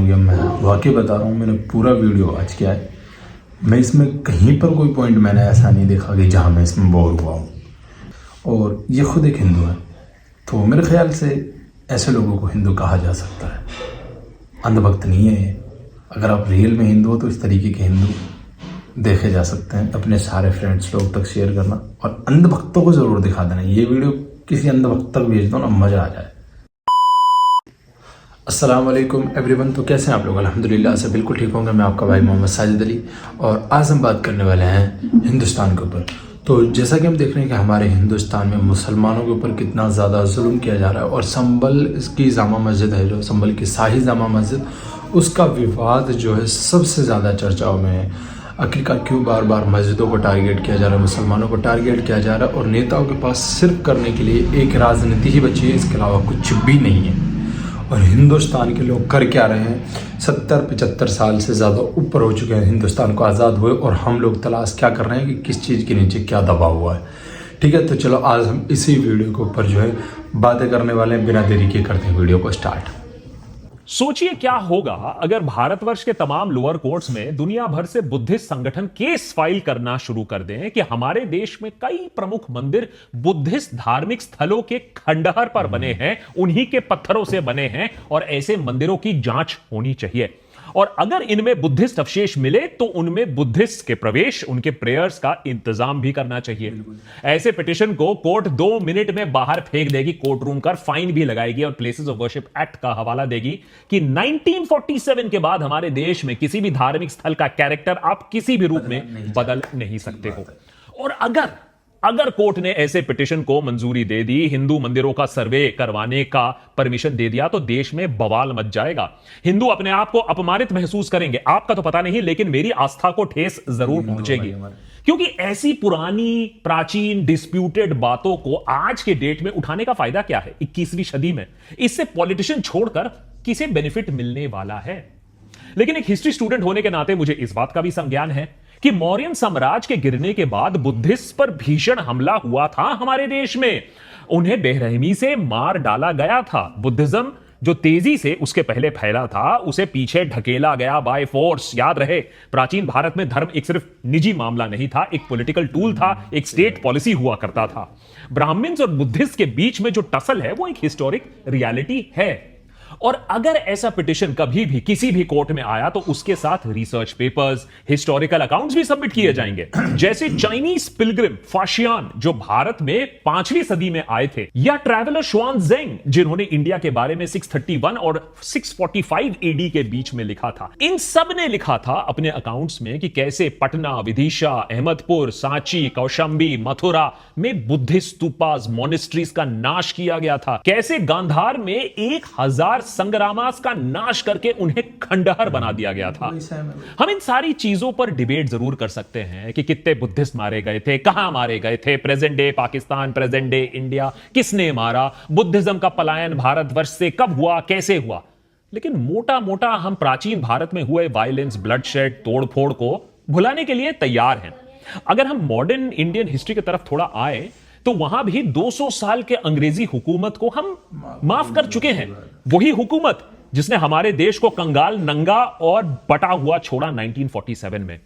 होंगे। मैं वाकई बता रहा हूँ, मैंने पूरा वीडियो आज किया है। मैं इसमें कहीं पर कोई पॉइंट मैंने ऐसा नहीं देखा कि जहाँ मैं इसमें बोर हुआ हूँ। और ये खुद एक हिंदू है, तो मेरे ख्याल से ऐसे लोगों को हिंदू कहा जा सकता है। अंधभक्त नहीं है ये। अगर आप रियल में हिंदू हो तो इस तरीके के हिंदू देखे जा सकते हैं। अपने सारे फ्रेंड्स लोग तक शेयर करना और अंधभक्तों को ज़रूर दिखा देना। ये वीडियो किसी अंधभक्त तक भेज दो ना, मज़ा आ जाए। अस्सलाम वालेकुम एवरीवन। तो कैसे हैं आप लोग? अल्हम्दुलिल्लाह से बिल्कुल ठीक होंगे। मैं आपका भाई मोहम्मद साजिद अली और आज हम बात करने वाले हैं हिंदुस्तान के ऊपर। तो जैसा कि हम देख रहे हैं कि हमारे हिंदुस्तान में मुसलमानों के ऊपर कितना ज़्यादा जुल्म किया जा रहा है और संभल की जामा मस्जिद है, जो संभल की शाही जामा मस्जिद, उसका विवाद जो है सबसे ज़्यादा चर्चाओं में है। आखिरकार क्यों बार बार मस्जिदों को टारगेट किया जा रहा है, मुसलमानों को टारगेट किया जा रहा है और नेताओं के पास सिर्फ करने के लिए एक राजनीति ही बची है, इसके अलावा कुछ भी नहीं है। और हिंदुस्तान के लोग कर क्या रहे हैं? 70-75 साल से ज़्यादा ऊपर हो चुके हैं हिंदुस्तान को आज़ाद हुए और हम लोग तलाश क्या कर रहे हैं कि किस चीज़ के नीचे क्या दबा हुआ है। ठीक है, तो चलो आज हम इसी वीडियो के ऊपर जो है बातें करने वाले हैं। बिना देरी के करते हैं वीडियो को स्टार्ट। सोचिए क्या होगा अगर भारतवर्ष के तमाम लोअर कोर्ट्स में दुनिया भर से बुद्धिस्ट संगठन केस फाइल करना शुरू कर दें कि हमारे देश में कई प्रमुख मंदिर बुद्धिस्ट धार्मिक स्थलों के खंडहर पर बने हैं, उन्हीं के पत्थरों से बने हैं और ऐसे मंदिरों की जांच होनी चाहिए। और अगर इनमें बुद्धिस्ट अवशेष मिले तो उनमें बुद्धिस्ट के प्रवेश, उनके प्रेयर्स का इंतजाम भी करना चाहिए। ऐसे पिटिशन को कोर्ट 2 मिनट में बाहर फेंक देगी, कोर्ट रूम कर फाइन भी लगाएगी और प्लेसेस ऑफ वर्शिप एक्ट का हवाला देगी कि 1947 के बाद हमारे देश में किसी भी धार्मिक स्थल का कैरेक्टर आप किसी भी रूप में बदल नहीं सकते हो। और अगर कोर्ट ने ऐसे पिटिशन को मंजूरी दे दी, हिंदू मंदिरों का सर्वे करवाने का परमिशन दे दिया, तो देश में बवाल मच जाएगा। हिंदू अपने आप को अपमानित महसूस करेंगे। आपका तो पता नहीं, लेकिन मेरी आस्था को ठेस जरूर पहुंचेगी, क्योंकि ऐसी पुरानी प्राचीन डिस्प्यूटेड बातों को आज के डेट में उठाने का फायदा क्या है 21वीं सदी में? इससे पॉलिटिशियन छोड़कर किसे बेनिफिट मिलने वाला है? लेकिन एक हिस्ट्री स्टूडेंट होने के नाते मुझे इस बात का भी संज्ञान है कि मौर्यन साम्राज्य के गिरने के बाद बुद्धिस्ट पर भीषण हमला हुआ था हमारे देश में। उन्हें बेरहमी से मार डाला गया था। बुद्धिज्म जो तेजी से उसके पहले फैला था, उसे पीछे ढकेला गया बाय फोर्स। याद रहे, प्राचीन भारत में धर्म एक सिर्फ निजी मामला नहीं था, एक पॉलिटिकल टूल था, एक स्टेट पॉलिसी हुआ करता था। ब्राह्मण्स और बुद्धिस्ट के बीच में जो टसल है वो एक हिस्टोरिक रियलिटी है। और अगर ऐसा पिटिशन कभी भी किसी भी कोर्ट में आया तो उसके साथ रिसर्च पेपर्स, हिस्टोरिकल अकाउंट्स भी सबमिट किए जाएंगे। जैसे चाइनीज पिलग्रिम फाशियान जो भारत में 5वीं सदी में आए थे, या ट्रैवलर शुआनजेंग जिन्होंने इंडिया के बारे में 631 और 645 एडी के बीच में लिखा था। इन सब ने लिखा था अपने अकाउंट्स में कि कैसे पटना, विदिशा, अहमदपुर, सांची, कौशाम्बी, मथुरा में बुद्धिस्ट स्तूपास, मोनेस्ट्रीज का नाश किया गया था। कैसे गांधार में 1000 संग्रामास का नाश करके उन्हें खंडहर बना दिया गया था। हम इन सारी चीजों पर डिबेट जरूर कर सकते हैं कि कितने बुद्धिस्ट मारे गए थे, कहां मारे गए थे, present day Pakistan, present day India, किसने मारा, बुद्धिज्म का पलायन भारतवर्ष से कब हुआ, कैसे हुआ। लेकिन मोटा मोटा हम प्राचीन भारत में हुए वायलेंस, ब्लडशेड, तोड़फोड़ को भुलाने के लिए तैयार हैं। अगर हम मॉडर्न इंडियन हिस्ट्री की तरफ थोड़ा आए तो वहां भी 200 साल के अंग्रेजी हुकूमत को हम माफ कर चुके हैं। वही हुकूमत जिसने हमारे देश को कंगाल, नंगा और बटा हुआ छोड़ा 1947 में।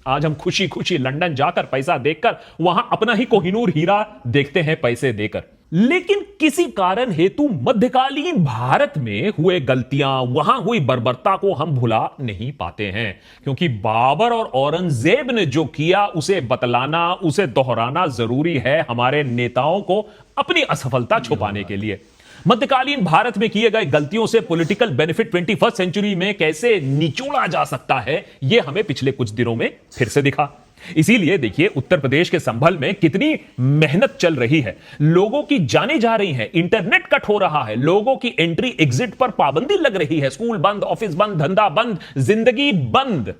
आज हम खुशी खुशी लंदन जाकर पैसा देखकर वहां अपना ही कोहिनूर हीरा देखते हैं पैसे देकर। लेकिन किसी कारण हेतु मध्यकालीन भारत में हुए गलतियां, वहां हुई बर्बरता को हम भुला नहीं पाते हैं, क्योंकि बाबर और औरंगजेब ने जो किया उसे बतलाना, उसे दोहराना जरूरी है हमारे नेताओं को अपनी असफलता छुपाने के लिए। मध्यकालीन भारत में किए गए गलतियों से पॉलिटिकल बेनिफिट 21वीं सेंचुरी में कैसे निचोड़ा जा सकता है, यह हमें पिछले कुछ दिनों में फिर से दिखा। इसीलिए देखिए उत्तर प्रदेश के संभल में कितनी मेहनत चल रही है, लोगों की जानें जा रही हैं, इंटरनेट कट हो रहा है, लोगों की एंट्री एग्जिट पर पाबंदी लग रही है, स्कूल बंद, ऑफिस बंद, धंधा बंद, जिंदगी बंद।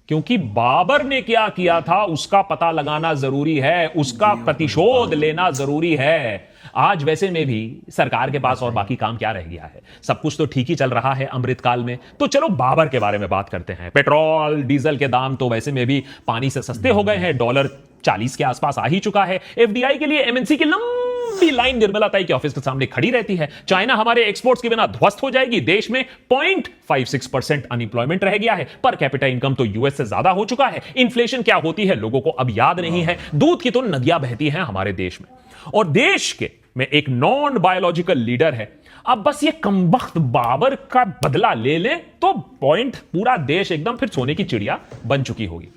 क्योंकि बाबर ने क्या किया था उसका पता लगाना जरूरी है, उसका प्रतिशोध लेना जरूरी है। आज वैसे में भी सरकार के पास और बाकी काम क्या रह गया है? सब कुछ तो ठीक ही चल रहा है अमृतकाल में। तो चलो बाबर के बारे में बात करते हैं। पेट्रोल डीजल के दाम तो वैसे में भी पानी से सस्ते हो गए हैं, डॉलर 40 के आसपास आ ही चुका है। एफडीआई के लिए एमएनसी की लंबी लंबी लाइन निर्मला ताई के ऑफिस के सामने खड़ी रहती है। चाइना हमारे एक्सपोर्ट्स के बिना ध्वस्त हो जाएगी। देश में 0.56% अनएम्प्लॉयमेंट रह गया है। पर कैपिटा इनकम तो यूएस से ज्यादा हो चुका है। इन्फ्लेशन क्या होती है लोगों को अब याद नहीं है। दूध की तो नदियां बहती हैं हमारे देश में, और देश के में एक नॉन बायोलॉजिकल लीडर है। अब बस ये कमबख्त बाबर का बदला ले लें तो पॉइंट, पूरा देश एकदम फिर सोने की चिड़िया बन चुकी होगी।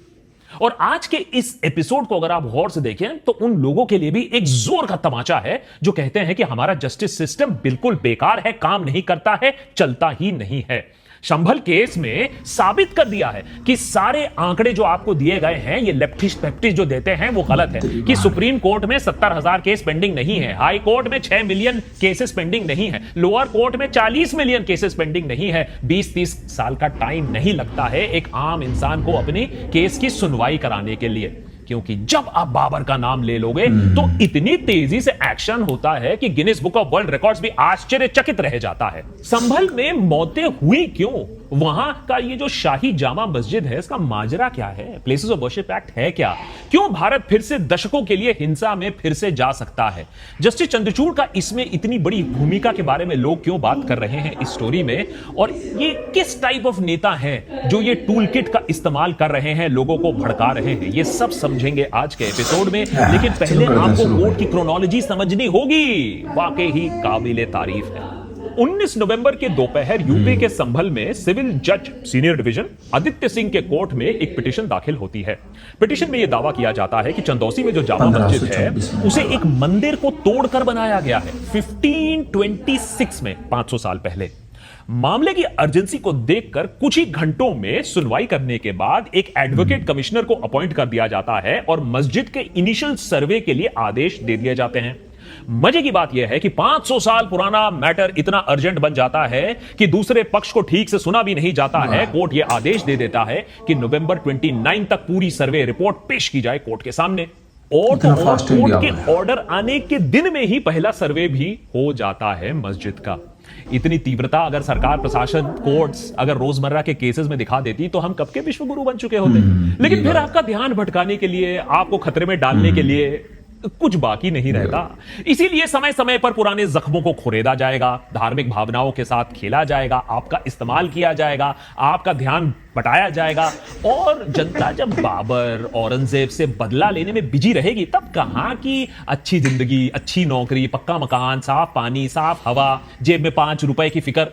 और आज के इस एपिसोड को अगर आप गौर से देखें तो उन लोगों के लिए भी एक जोर का तमाचा है जो कहते हैं कि हमारा जस्टिस सिस्टम बिल्कुल बेकार है, काम नहीं करता है, चलता ही नहीं है। संभल केस में साबित कर दिया है कि सारे आंकड़े जो आपको दिए गए हैं, ये लेफ्टिस्ट पेप्टिस्ट जो देते हैं वो गलत है। कि सुप्रीम कोर्ट में 70,000 केस पेंडिंग नहीं है, हाई कोर्ट में 6 मिलियन केसेस पेंडिंग नहीं है, लोअर कोर्ट में 40 मिलियन केसेस पेंडिंग नहीं है। 20-30 साल का टाइम नहीं लगता है एक आम इंसान को अपनी केस की सुनवाई कराने के लिए, क्योंकि जब आप बाबर का नाम ले लोगे तो इतनी तेजी से एक्शन होता है कि Guinness book of world records भी आश्चर्यचकित रह जाता है। संभल में मौतें हुई क्यों? वहां का ये जो शाही जामा मस्जिद है, इसका माजरा क्या है? प्लेसेस ऑफ वर्शिप एक्ट है क्या? क्यों भारत फिर से दशकों के लिए हिंसा में फिर से जा सकता है? जस्टिस चंद्रचूड़ का इसमें इतनी बड़ी भूमिका के बारे में लोग क्यों बात कर रहे हैं इस स्टोरी में, और ये किस टाइप ऑफ नेता है जो ये टूल किट का इस्तेमाल कर रहे हैं, लोगों को भड़का रहे हैं, ये सब समझेंगे आज के एपिसोड में। लेकिन पहले आपको कोर्ट की क्रोनोलॉजी समझनी होगी, वाकई ही काबिले तारीफ है। 19 नवंबर के दोपहर यूपी के संभल में सिविल जज सीनियर डिवीजन आदित्य सिंह के कोर्ट में एक पिटीशन दाखिल होती है। पिटीशन में यह दावा किया जाता है कि चंदौसी में जो जामा मस्जिद है उसे एक मंदिर को तोड़कर बनाया गया है 1526 में, 500 साल पहले। मामले की अर्जेंसी को देखकर कुछ ही घंटों में सुनवाई करने के बाद एक एडवोकेट कमिश्नर को अपॉइंट कर दिया जाता है और मस्जिद के इनिशियल सर्वे के लिए आदेश दे दिए जाते हैं। मजे की बात यह है कि 500 साल पुराना मैटर इतना अर्जेंट बन जाता है कि दूसरे पक्ष को ठीक से सुना भी नहीं जाता है। कोर्ट यह आदेश दे देता है कि नवंबर 29 तक पूरी सर्वे रिपोर्ट पेश की जाए कोर्ट के सामने। और तो कोर्ट के ऑर्डर आने के दिन में ही पहला सर्वे भी हो जाता है मस्जिद का। इतनी तीव्रता अगर सरकार, प्रशासन, कोर्ट्स अगर रोजमर्रा के केसेस में दिखा देती तो हम कब के विश्वगुरु बन चुके होते। लेकिन फिर आपका ध्यान भटकाने के लिए, आपको खतरे में डालने के लिए कुछ बाकी नहीं रहता। इसीलिए समय समय पर पुराने जख्मों को खुरेदा जाएगा, धार्मिक भावनाओं के साथ खेला जाएगा, आपका इस्तेमाल किया जाएगा, आपका ध्यान बटाया जाएगा। और जनता जब बाबर, औरंगजेब से बदला लेने में बिजी रहेगी तब कहां की अच्छी जिंदगी, अच्छी नौकरी, पक्का मकान, साफ पानी, साफ हवा, जेब में 5 रुपए की फिक्र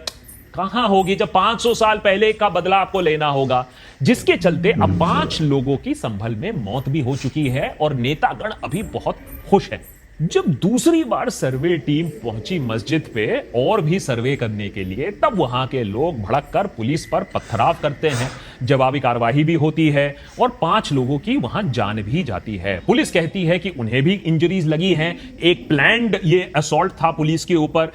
कहां होगी जब 500 साल पहले का बदला आपको लेना होगा। जिसके चलते अब 5 लोगों की संभल में मौत भी हो चुकी है और नेतागण अभी बहुत खुश हैं। जब दूसरी बार सर्वे टीम पहुंची मस्जिद पे और भी सर्वे करने के लिए, तब वहां के लोग भड़क कर पुलिस पर पथराव करते हैं। जवाबी कार्रवाई भी होती है और 5 लोगों की वहां जान भी जाती है। पुलिस कहती है कि उन्हें भी इंजरीज लगी हैं। एक प्लान्ड ये असॉल्ट था पुलिस के ऊपर।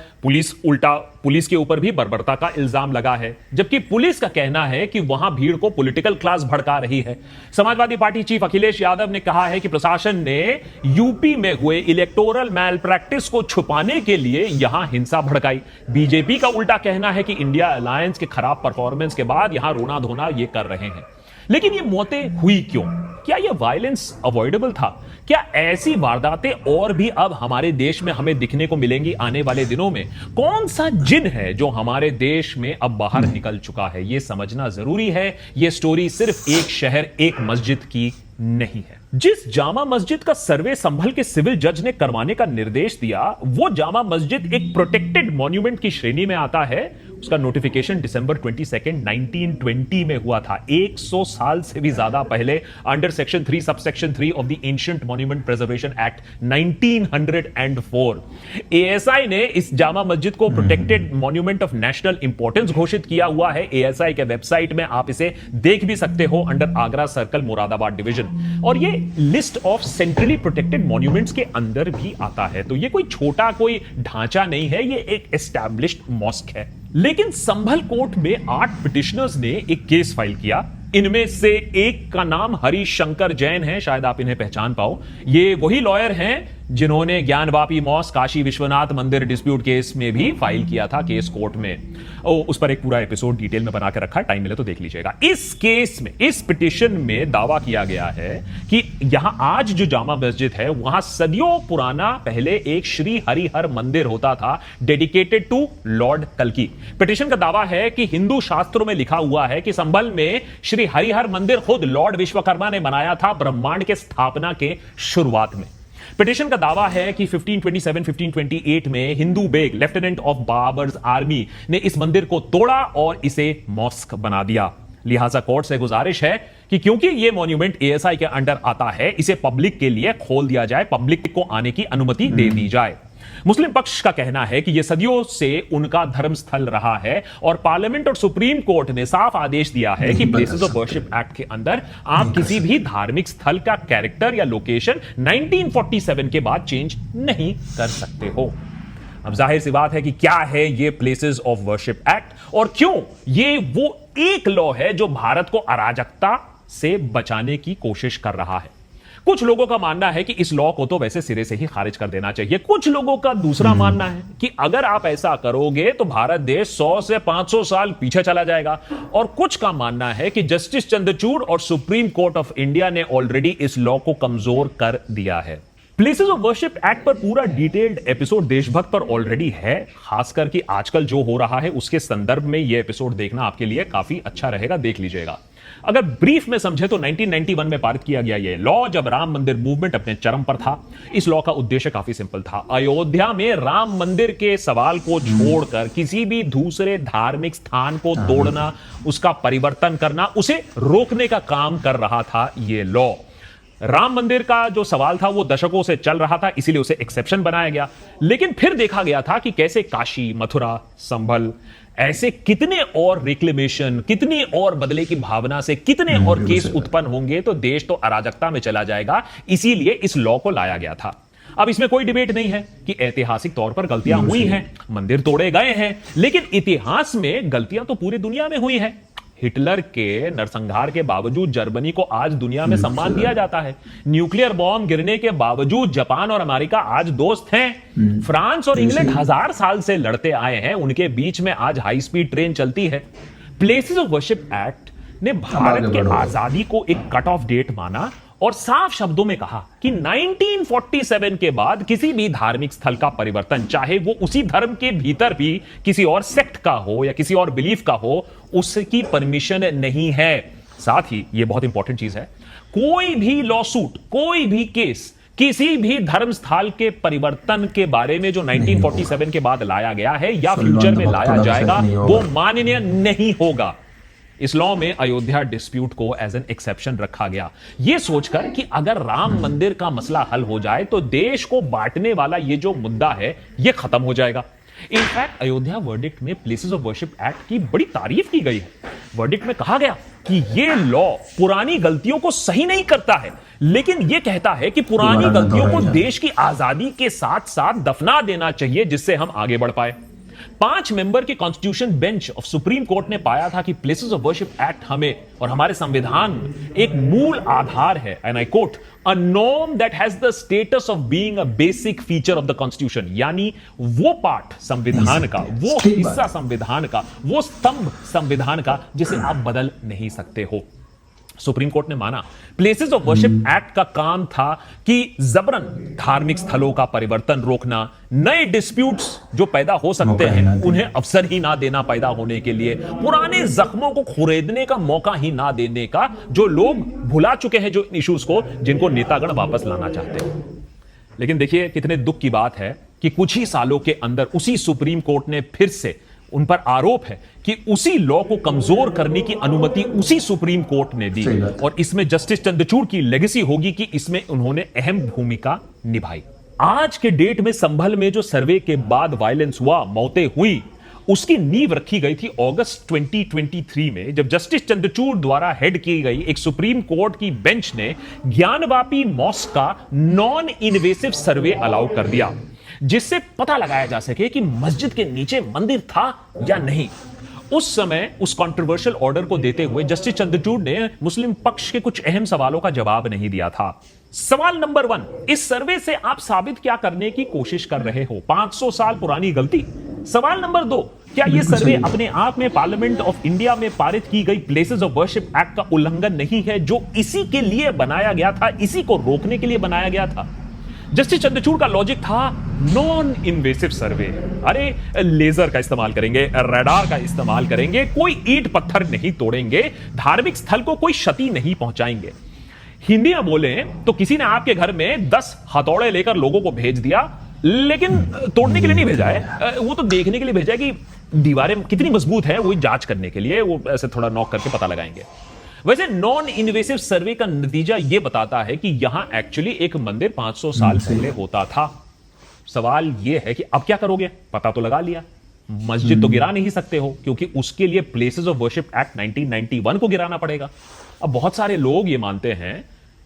पुलिस के ऊपर भी बर्बरता का इल्जाम लगा है, जबकि पुलिस का कहना है कि वहां भीड़ को पॉलिटिकल क्लास भड़का रही है। समाजवादी पार्टी चीफ अखिलेश यादव ने कहा है कि प्रशासन ने यूपी में हुए इलेक्टोरल मैल प्रैक्टिस को छुपाने के लिए यहां हिंसा भड़काई। बीजेपी का उल्टा कहना है कि इंडिया अलायंस के खराब परफॉर्मेंस के बाद यहां रोना धोना ये कर रहे हैं। लेकिन ये मौतें हुई क्यों? क्या ये वायलेंस अवॉइडेबल था? क्या ऐसी वारदातें और भी अब हमारे देश में हमें दिखने को मिलेंगी आने वाले दिनों में? कौन सा जिन है जो हमारे देश में अब बाहर निकल चुका है? ये समझना जरूरी है। ये स्टोरी सिर्फ एक शहर, एक मस्जिद की नहीं है। जिस जामा मस्जिद का सर्वे संभल के सिविल जज ने करवाने का निर्देश दिया, वो जामा मस्जिद एक प्रोटेक्टेड मॉन्यूमेंट की श्रेणी में आता है। उसका नोटिफिकेशन दिसंबर 22, 1920 में हुआ था, 100 साल से भी ज्यादा पहले, under section 3 subsection 3 of the ancient monument preservation act 1904। ASI ने इस जामा मस्जिद को protected monument of national importance घोषित किया हुआ है। एएसआई के वेबसाइट में आप इसे देख भी सकते हो, under Agra circle, Moradabad division. और ये list of centrally protected monuments के अंदर भी आता है। तो ये कोई छोटा कोई ढांचा नहीं है, ये एक एस्टैब्लिश्ड मॉस्क है। लेकिन संभल कोर्ट में 8 पिटिशनर्स ने एक केस फाइल किया। इनमें से एक का नाम हरीश शंकर जैन है, शायद आप इन्हें पहचान पाओ। ये वही लॉयर हैं जिन्होंने ज्ञानवापी मॉस्क काशी विश्वनाथ मंदिर डिस्प्यूट केस में भी फाइल किया था केस कोर्ट में। उस पर एक पूरा एपिसोड डिटेल में बना के रखा है, टाइम मिले तो देख लीजिएगा। इस केस में, इस पिटिशन में दावा किया गया है कि यहां आज जो जामा मस्जिद है वहां सदियों पुराना पहले एक श्री हरिहर मंदिर होता था डेडिकेटेड टू लॉर्ड कल्की। पिटिशन का दावा है कि हिंदू शास्त्रों में लिखा हुआ है कि संभल में श्री हरिहर मंदिर खुद लॉर्ड विश्वकर्मा ने बनाया था ब्रह्मांड के स्थापना के शुरुआत में। पिटिशन का दावा है कि 1527-1528 में Hindu Beg lieutenant of Babur's army ने इस मंदिर को तोड़ा और इसे मॉस्क बना दिया। लिहाजा कोर्ट से गुजारिश है कि क्योंकि यह मॉन्यूमेंट एएसआई के अंडर आता है, इसे पब्लिक के लिए खोल दिया जाए, पब्लिक को आने की अनुमति दे दी जाए। मुस्लिम पक्ष का कहना है कि यह सदियों से उनका धर्मस्थल रहा है और पार्लियामेंट और सुप्रीम कोर्ट ने साफ आदेश दिया है कि प्लेसेस ऑफ वर्शिप एक्ट के अंदर आप किसी भी धार्मिक स्थल का कैरेक्टर या लोकेशन 1947 के बाद चेंज नहीं कर सकते हो। अब जाहिर सी बात है कि क्या है ये प्लेसेस ऑफ वर्शिप एक्ट और क्यों ये वो एक लॉ है जो भारत को अराजकता से बचाने की कोशिश कर रहा है। कुछ लोगों का मानना है कि इस लॉ को तो वैसे सिरे से ही खारिज कर देना चाहिए। कुछ लोगों का दूसरा मानना है कि अगर आप ऐसा करोगे तो भारत देश 100 से 500 साल पीछे चला जाएगा। और कुछ का मानना है कि जस्टिस चंद्रचूड़ और सुप्रीम कोर्ट ऑफ इंडिया ने ऑलरेडी इस लॉ को कमजोर कर दिया है। प्लेसेस ऑफ वर्शिप एक्ट पर पूरा डिटेल्ड एपिसोड देशभक्त पर ऑलरेडी है, खासकर कि आजकल जो हो रहा है उसके संदर्भ में यह एपिसोड देखना आपके लिए काफी अच्छा रहेगा, देख लीजिएगा। अगर ब्रीफ में समझे तो 1991 में पारित किया गया यह लॉ जब राम मंदिर मूवमेंट अपने चरम पर था। इस लॉ का उद्देश्य काफी सिंपल था, अयोध्या में राम मंदिर के सवाल को छोड़कर किसी भी दूसरे धार्मिक स्थान को तोड़ना, उसका परिवर्तन करना, उसे रोकने का काम कर रहा था यह लॉ। राम मंदिर का जो सवाल था वो दशकों से चल रहा था, इसीलिए उसे एक्सेप्शन बनाया गया। लेकिन फिर देखा गया था कि कैसे काशी, मथुरा, संभल, ऐसे कितने और रिक्लेमेशन, कितनी और बदले की भावना से कितने और केस उत्पन्न होंगे तो देश तो अराजकता में चला जाएगा। इसीलिए इस लॉ को लाया गया था। अब इसमें कोई डिबेट नहीं है कि ऐतिहासिक तौर पर गलतियां हुई हैं, मंदिर तोड़े गए हैं, लेकिन इतिहास में गलतियां तो पूरी दुनिया में हुई हैं। हिटलर के नरसंहार के बावजूद जर्मनी को आज दुनिया में सम्मान दिया जाता है। न्यूक्लियर बॉम्ब गिरने के बावजूद जापान और अमेरिका आज दोस्त हैं। फ्रांस और इंग्लैंड 1000 साल से लड़ते आए हैं, उनके बीच में आज हाई स्पीड ट्रेन चलती है। प्लेसेस ऑफ वर्शिप एक्ट ने भारत के आजादी को एक कट ऑफ डेट माना और साफ शब्दों में कहा कि 1947 के बाद किसी भी धार्मिक स्थल का परिवर्तन, चाहे वो उसी धर्म के भीतर भी किसी और सेक्ट का हो या किसी और बिलीफ का हो, उसकी परमिशन नहीं है। साथ ही यह बहुत इंपॉर्टेंट चीज है, कोई भी लॉसूट, कोई भी केस किसी भी धर्म स्थल के परिवर्तन के बारे में जो 1947 के बाद लाया गया है या फ्यूचर में लाया जाएगा, वो माननीय नहीं होगा। इस लॉ में अयोध्या डिस्प्यूट को एज एन एक्सेप्शन रखा गया, यह सोचकर कि अगर राम मंदिर का मसला हल हो जाए तो देश को बांटने वाला यह जो मुद्दा है यह खत्म हो जाएगा। इनफैक्ट अयोध्या वर्डिक्ट में प्लेसेस ऑफ वर्शिप एक्ट की बड़ी तारीफ की गई है। वर्डिक्ट में कहा गया कि यह लॉ पुरानी गलतियों को सही नहीं करता है, लेकिन यह कहता है कि पुरानी गलतियों को देश की आजादी के साथ साथ दफना देना चाहिए, जिससे हम आगे बढ़ पाए। 5 मेंबर के constitution bench of supreme court ने पाया था कि प्लेसेस ऑफ वर्शिप एक्ट हमें और हमारे संविधान एक मूल आधार है, and I quote, a norm that has the status of being a basic feature of the constitution, यानी वो पार्ट संविधान का, वो हिस्सा संविधान का, वो स्तंभ संविधान का जिसे आप बदल नहीं सकते हो। सुप्रीम कोर्ट ने माना प्लेसेस ऑफ वर्शिप एक्ट का काम था कि जबरन धार्मिक स्थलों का परिवर्तन रोकना, नए डिस्प्यूट्स जो पैदा हो सकते हैं उन्हें अवसर ही ना देना पैदा होने के लिए, पुराने जख्मों को खुरेदने का मौका ही ना देने का, जो लोग भुला चुके हैं जो इश्यूज को, जिनको नेतागण वापस लाना चाहते हैं। लेकिन देखिए कितने दुख की बात है कि कुछ ही सालों के अंदर उसी सुप्रीम कोर्ट ने फिर से, उन पर आरोप है कि उसी लॉ को कमजोर करने की अनुमति उसी सुप्रीम कोर्ट ने दी, और इसमें जस्टिस चंद्रचूड़ की लेगेसी होगी कि इसमें उन्होंने अहम भूमिका निभाई। आज के डेट में संभल में जो सर्वे के बाद वायलेंस हुआ, मौतें हुई, उसकी नींव रखी गई थी अगस्त 2023 में, जब जस्टिस चंद्रचूड़ द्वारा हेड की गई एक सुप्रीम कोर्ट की बेंच ने ज्ञानवापी मॉस्क का नॉन इन्वेसिव सर्वे अलाउ कर दिया, जिससे पता लगाया जा सके कि मस्जिद के नीचे मंदिर था या नहीं। उस समय उस कंट्रोवर्शियल ऑर्डर को देते हुए जस्टिस चंद्रचूड़ ने मुस्लिम पक्ष के कुछ अहम सवालों का जवाब नहीं दिया था। सवाल नंबर 1, इस सर्वे से आप साबित क्या करने की कोशिश कर रहे हो? 500 साल पुरानी गलती। सवाल नंबर 2, क्या यह सर्वे अपने आप में पार्लियामेंट ऑफ इंडिया में पारित की गई प्लेसेस ऑफ वर्शिप एक्ट का उल्लंघन नहीं है, जो इसी के लिए बनाया गया था, इसी को रोकने के लिए बनाया गया था? जस्टिस चंद्रचूड़ का लॉजिक था नॉन इन्वेसिव सर्वे। अरे लेजर का इस्तेमाल करेंगे, रडार का इस्तेमाल करेंगे, कोई ईंट पत्थर नहीं तोड़ेंगे, धार्मिक स्थल को कोई क्षति नहीं पहुंचाएंगे। हिंदी में बोले तो किसी ने आपके घर में 10 हथौड़े लेकर लोगों को भेज दिया, लेकिन तोड़ने के लिए नहीं भेजा है, वो तो देखने के लिए भेजा है कि दीवारें कितनी मजबूत है, वो जांच करने के लिए वो ऐसे थोड़ा नॉक करके पता लगाएंगे। वैसे नॉन इन्वेसिव सर्वे का नतीजा यह बताता है कि यहां एक्चुअली एक मंदिर 500 साल पहले होता था। सवाल यह है कि अब क्या करोगे? पता तो लगा लिया, मस्जिद तो गिरा नहीं सकते हो, क्योंकि उसके लिए प्लेसेस ऑफ वर्शिप एक्ट 1991 को गिराना पड़ेगा। अब बहुत सारे लोग ये मानते हैं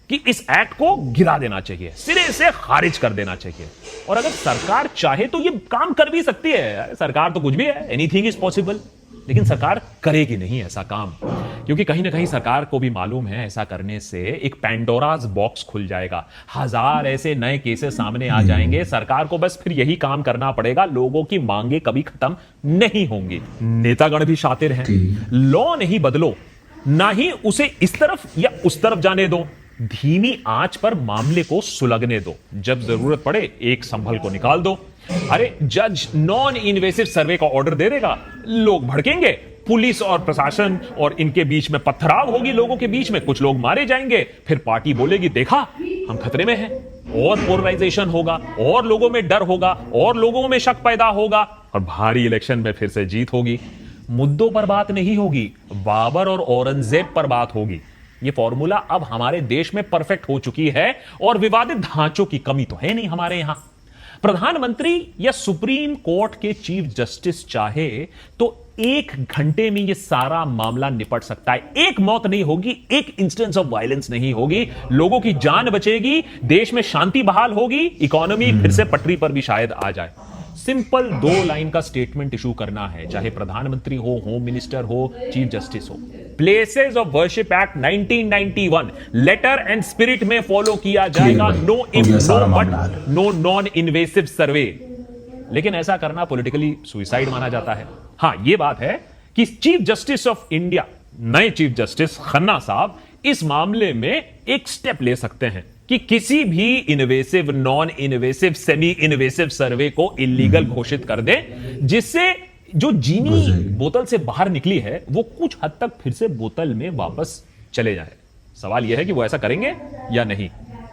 कि इस एक्ट को गिरा देना चाहिए, सिरे से खारिज कर देना चाहिए, और अगर सरकार चाहे तो ये काम कर भी सकती है। सरकार तो कुछ भी है, एनीथिंग इज पॉसिबल, लेकिन सरकार करेगी नहीं ऐसा काम, क्योंकि कहीं ना कहीं सरकार को भी मालूम है ऐसा करने से एक पैंडोराज बॉक्स खुल जाएगा, 1000 ऐसे नए केसेस सामने आ जाएंगे। सरकार को बस फिर यही काम करना पड़ेगा, लोगों की मांगे कभी खत्म नहीं होंगी। नेतागण भी शातिर हैं, लॉ नहीं बदलो, ना ही उसे इस तरफ या उस तरफ जाने दो, धीमी आंच पर मामले को सुलगने दो, जब जरूरत पड़े एक संभल को निकाल दो। अरे जज नॉन इन्वेसिव सर्वे का ऑर्डर दे देगा, लोग भड़केंगे, पुलिस और प्रशासन और इनके बीच में पथराव होगी, लोगों के बीच में कुछ लोग मारे जाएंगे, फिर पार्टी बोलेगी देखा हम खतरे में हैं, और पोलराइजेशन होगा, और लोगों में डर होगा, और लोगों में शक पैदा होगा, और भारी इलेक्शन में फिर से जीत होगी। मुद्दों पर बात नहीं होगी, बाबर और औरंगजेब पर बात होगी। ये फॉर्मूला अब हमारे देश में परफेक्ट हो चुकी है, और विवादित ढांचों की कमी तो है नहीं हमारे यहां। प्रधानमंत्री या सुप्रीम कोर्ट के चीफ जस्टिस चाहे तो 1 घंटे में यह सारा मामला निपट सकता है। एक मौत नहीं होगी, एक इंस्टेंस ऑफ वायलेंस नहीं होगी, लोगों की जान बचेगी, देश में शांति बहाल होगी, इकोनॉमी फिर से पटरी पर भी शायद आ जाए। सिंपल 2 लाइन का स्टेटमेंट इशू करना है, चाहे प्रधानमंत्री हो, होम मिनिस्टर हो, चीफ जस्टिस हो। Places of worship act 1991 letter and spirit में फॉलो किया जाएगा, no if no but, no non invasive survey. लेकिन ऐसा करना पॉलिटिकली सुइसाइड माना जाता है। हां, यह बात है कि चीफ जस्टिस ऑफ इंडिया, नए चीफ जस्टिस खन्ना साहब, इस मामले में एक स्टेप ले सकते हैं कि किसी भी invasive, non invasive, semi invasive survey को इलीगल घोषित कर दे, जिससे जो चीनी बोतल से बाहर निकली है वो कुछ हद तक फिर से बोतल में वापस चले जाए। सवाल यह है कि वो ऐसा करेंगे या नहीं।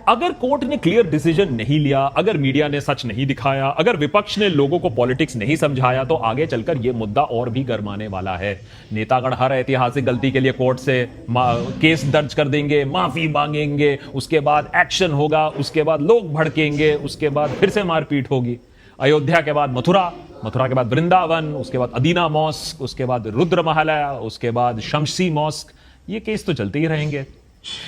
अगर कोर्ट ने क्लियर डिसीजन नहीं लिया, अगर मीडिया ने सच नहीं दिखाया, अगर विपक्ष ने लोगों को पॉलिटिक्स नहीं समझाया, तो आगे चलकर यह मुद्दा और भी गरमाने वाला है। नेतागण हर ऐतिहासिक गलती के लिए कोर्ट से केस दर्ज कर देंगे, माफी मांगेंगे, उसके बाद एक्शन होगा, उसके बाद लोग भड़केंगे, उसके बाद फिर से मारपीट होगी। अयोध्या के बाद मथुरा, मथुरा के बाद वृंदावन, उसके बाद अदीना मॉस्क, उसके बाद रुद्र महल, उसके बाद शमसी मॉस्क, ये केस तो चलते ही रहेंगे।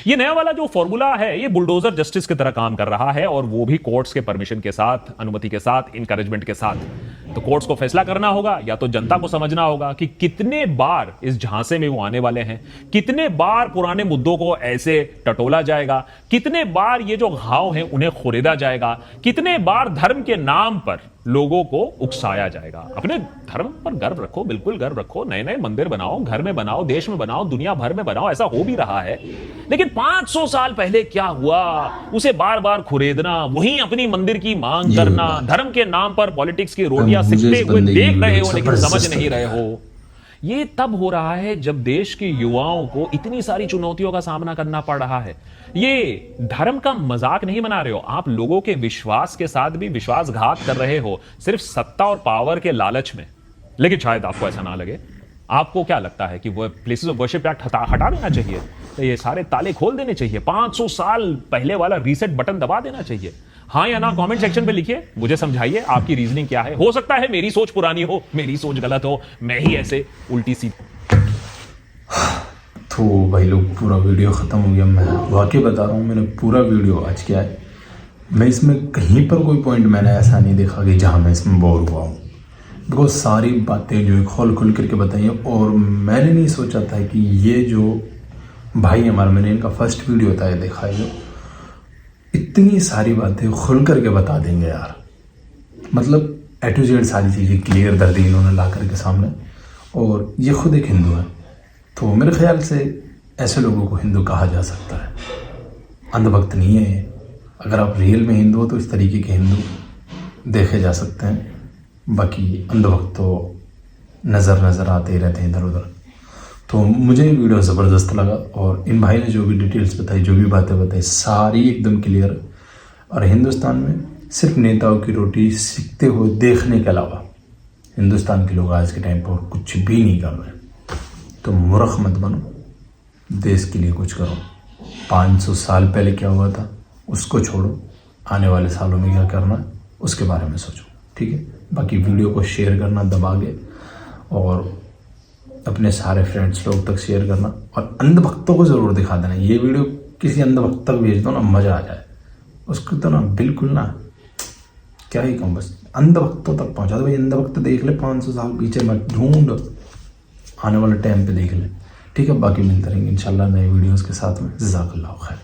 ये नया वाला जो फॉर्मूला है ये बुलडोजर जस्टिस की तरह काम कर रहा है, और वो भी कोर्ट्स के परमिशन के साथ, अनुमति के साथ, इंकरेजमेंट के साथ। तो कोर्ट्स को फैसला करना होगा, या तो जनता को समझना होगा कि कितने बार इस झांसे में वो आने वाले हैं, कितने बार पुराने मुद्दों को ऐसे टटोला जाएगा, कितने बार ये जो घाव हैं उन्हें खुरेदा जाएगा, कितने बार धर्म के नाम पर लोगों को उकसाया जाएगा। अपने धर्म पर गर्व रखो, बिल्कुल गर्व रखो, नए नए मंदिर बनाओ, घर में बनाओ, देश में बनाओ, दुनिया भर में बनाओ, ऐसा हो भी रहा है। लेकिन 500 साल पहले क्या हुआ उसे बार बार खुरेदना, वहीं अपनी मंदिर की मांग करना, धर्म के नाम पर पॉलिटिक्स की रोटियां सिकते हुए देख रहे हो लेकिन समझ नहीं रहे हो। ये तब हो रहा है जब देश के युवाओं को इतनी सारी चुनौतियों का सामना करना पड़ रहा है। ये धर्म का मजाक नहीं बना रहे हो, आप लोगों के विश्वास के साथ भी विश्वासघात कर रहे हो, सिर्फ सत्ता और पावर के लालच में। लेकिन शायद आपको ऐसा ना लगे। आपको क्या लगता है कि वो प्लेसेस ऑफ वर्शिप एक्ट हटा देना चाहिए, तो ये सारे ताले खोल देने चाहिए, 500 साल पहले वाला रीसेट बटन दबा देना चाहिए? हाँ या ना कमेंट सेक्शन पे लिखिए, मुझे समझाइए आपकी रीजनिंग क्या है। हो सकता है मेरी सोच पुरानी हो, मेरी सोच गलत हो, मैं ही ऐसे उल्टी सी। तो भाई लोग, पूरा वीडियो ख़त्म हो गया। मैं वाकई बता रहा हूँ, मैंने पूरा वीडियो आज किया है, मैं इसमें कहीं पर कोई पॉइंट मैंने ऐसा नहीं देखा कि जहाँ मैं इसमें बोर हुआ हूँ। बहुत सारी बातें जो है खोल खोल करके बताई हैं, और मैंने नहीं सोचा था कि ये जो भाई हमारा, मैंने इनका फर्स्ट वीडियो था ये देखा है, जो इतनी सारी बातें खुल करके बता देंगे यार। मतलब A to Z सारी चीज़ें क्लियर कर दी इन्होंने ला करके सामने, और ये खुद एक हिंदू है, तो मेरे ख्याल से ऐसे लोगों को हिंदू कहा जा सकता है। अंधभक्त नहीं है ये। अगर आप रियल में हिंदू हो तो इस तरीके के हिंदू देखे जा सकते हैं, बाकी अंधभक्त तो नज़र आते ही रहते हैं इधर उधर। तो मुझे ये वीडियो ज़बरदस्त लगा, और इन भाई ने जो भी डिटेल्स बताई, जो भी बातें बताई, सारी एकदम क्लियर। और हिंदुस्तान में सिर्फ नेताओं की रोटी सीखते हुए देखने के अलावा हिंदुस्तान के लोग आज के टाइम पर कुछ भी नहीं कर रहे। तो मूर्ख मत बनो, देश के लिए कुछ करो। 500 साल पहले क्या हुआ था उसको छोड़ो, आने वाले सालों में क्या करना है उसके बारे में सोचो, ठीक है। बाकी वीडियो को शेयर करना दबा के, और अपने सारे फ्रेंड्स लोग तक शेयर करना, और अंधभक्तों को ज़रूर दिखा देना। ये वीडियो किसी अंधभक्त तक भेज दो ना, मज़ा आ जाए उसको तो ना, बिल्कुल ना, क्या ही कहूँ, बस अंधभक्तों तक पहुँचा दो भाई। अंधभक्त देख ले 500 साल पीछे, मत ढूंढ, आने वाले टाइम पे देख ले, ठीक है। बाकी मिलते रहेंगे इंशाल्लाह नए वीडियोज़ के साथ में। जज़ाकल्लाह खैर।